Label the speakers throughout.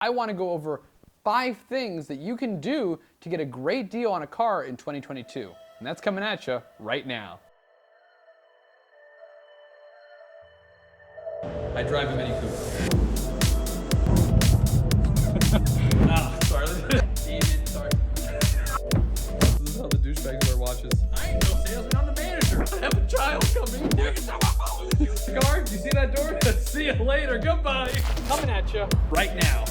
Speaker 1: I want to go over 5 things that you can do to get a great deal on a car in 2022. And that's coming at you right now. I drive a Mini Cooper. Sorry. Demon, sorry. This is how the douchebags wear watches. I ain't no salesman, I'm the manager. I have a child coming. Yeah. Car, you see that door? See you later, goodbye. Coming at you right now.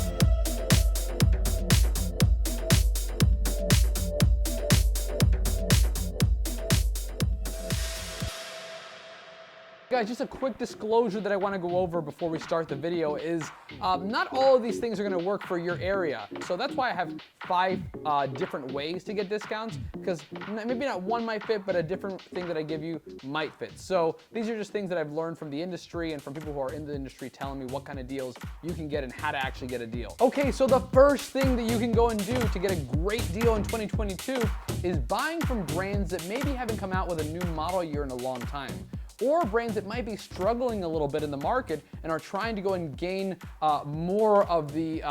Speaker 1: Guys, just a quick disclosure that I want to go over before we start the video is not all of these things are going to work for your area. So that's why I have 5 different ways to get discounts, because maybe not one might fit, but a different thing that I give you might fit. So these are just things that I've learned from the industry and from people who are in the industry telling me what kind of deals you can get and how to actually get a deal. Okay, so the first thing that you can go and do to get a great deal in 2022 is buying from brands that maybe haven't come out with a new model year in a long time, or brands that might be struggling a little bit in the market and are trying to go and gain more of the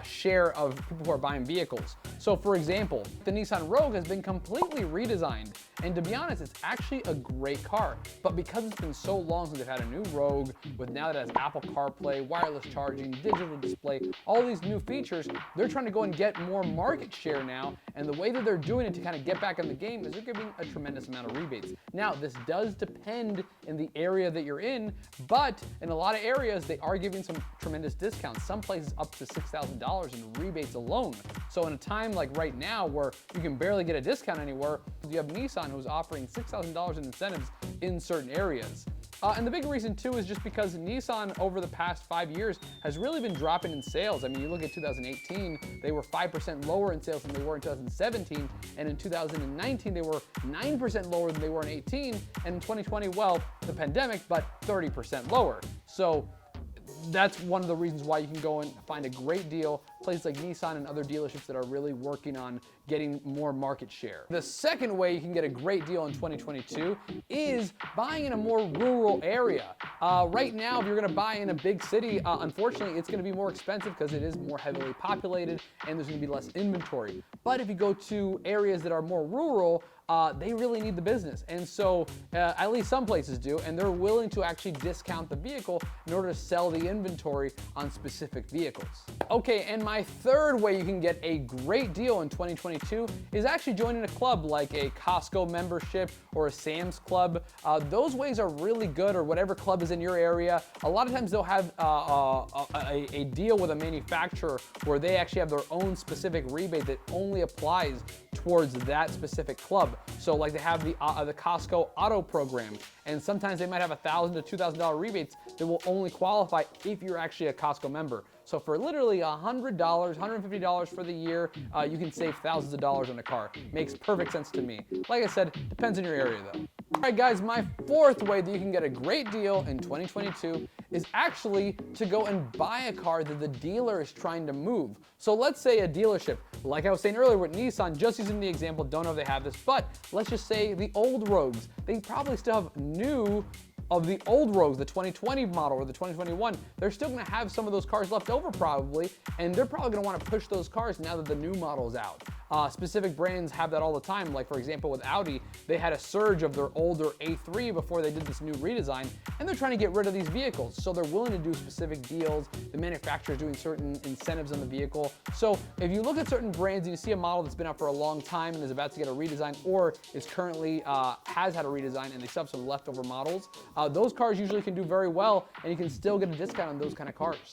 Speaker 1: share of people who are buying vehicles. So for example, the Nissan Rogue has been completely redesigned, and to be honest, it's actually a great car. But because it's been so long since they've had a new Rogue, with now that it has Apple CarPlay, wireless charging, digital display, all these new features, they're trying to go and get more market share now, and the way that they're doing it to kind of get back in the game is they're giving a tremendous amount of rebates. Now, this does depend in the area that you're in, but in a lot of areas, they are giving some tremendous discounts. Some places up to $6,000 in rebates alone. So in a time like right now where you can barely get a discount anywhere, you have Nissan who's offering $6,000 in incentives in certain areas. And the big reason too is just because Nissan over the past 5 years has really been dropping in sales. I mean, you look at 2018, they were 5% lower in sales than they were in 2017. And in 2019, they were 9% lower than they were in 18. And in 2020, well, the pandemic, but 30% lower. So that's one of the reasons why you can go and find a great deal, places like Nissan and other dealerships that are really working on getting more market share. The second way you can get a great deal in 2022 is buying in a more rural area. Right now, if you're gonna buy in a big city, unfortunately, it's gonna be more expensive because it is more heavily populated and there's gonna be less inventory. But if you go to areas that are more rural, they really need the business. And so at least some places do, and they're willing to actually discount the vehicle in order to sell the inventory on specific vehicles. Okay, and my third way you can get a great deal in 2022 is actually joining a club like a Costco membership or a Sam's Club. Those ways are really good, or whatever club is in your area. A lot of times they'll have a deal with a manufacturer where they actually have their own specific rebate that only applies towards that specific club. So like they have the Costco Auto Program, and sometimes they might have $1,000 to $2,000 rebates that will only qualify if you're actually a Costco member. So for literally $100, $150 for the year, you can save thousands of dollars on a car. Makes perfect sense to me. Like I said, depends on your area though. All right guys, my fourth way that you can get a great deal in 2022 is actually to go and buy a car that the dealer is trying to move. So let's say a dealership, like I was saying earlier with Nissan, just using the example, don't know if they have this, but let's just say the old Rogues, they probably still have new of the old Rogues, the 2020 model or the 2021, they're still gonna have some of those cars left over probably, and they're probably gonna wanna push those cars now that the new model is out. Specific brands have that all the time. Like for example, with Audi, they had a surge of their older A3 before they did this new redesign, and they're trying to get rid of these vehicles. So they're willing to do specific deals. The manufacturer is doing certain incentives on the vehicle. So if you look at certain brands and you see a model that's been out for a long time and is about to get a redesign, or is currently has had a redesign and they still have some leftover models, those cars usually can do very well, and you can still get a discount on those kind of cars.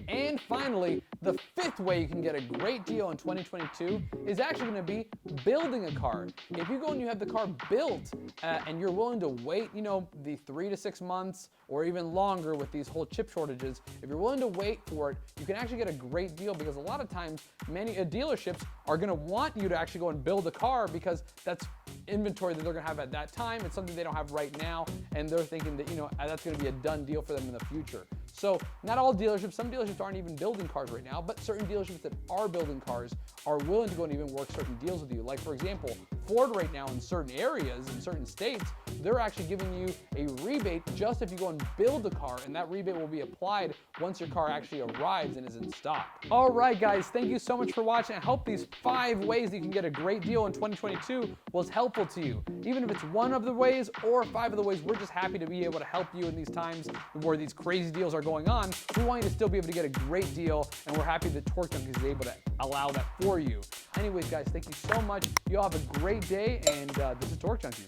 Speaker 1: And finally, the fifth way you can get a great deal in 2022 is actually going to be building a car. If you go and you have the car built and you're willing to wait, the 3 to 6 months or even longer with these whole chip shortages, if you're willing to wait for it, you can actually get a great deal, because a lot of times many dealerships are going to want you to actually go and build a car because that's inventory that they're going to have at that time. It's something they don't have right now, and they're thinking that that's going to be a done deal for them in the future. So not all dealerships, some dealerships aren't even building cars right now, but certain dealerships that are building cars are willing to go and even work certain deals with you. Like for example, Ford right now in certain areas, in certain states, they're actually giving you a rebate just if you go and build the car, and that rebate will be applied once your car actually arrives and is in stock. All right, guys, thank you so much for watching. I hope these 5 ways that you can get a great deal in 2022 was helpful to you. Even if it's one of the ways or 5 of the ways, we're just happy to be able to help you in these times where these crazy deals are going on. We want you to still be able to get a great deal, and we're happy that Torque Junkies is able to allow that for you. Anyways, guys, thank you so much. You all have a great day, and this is Torque Junkies.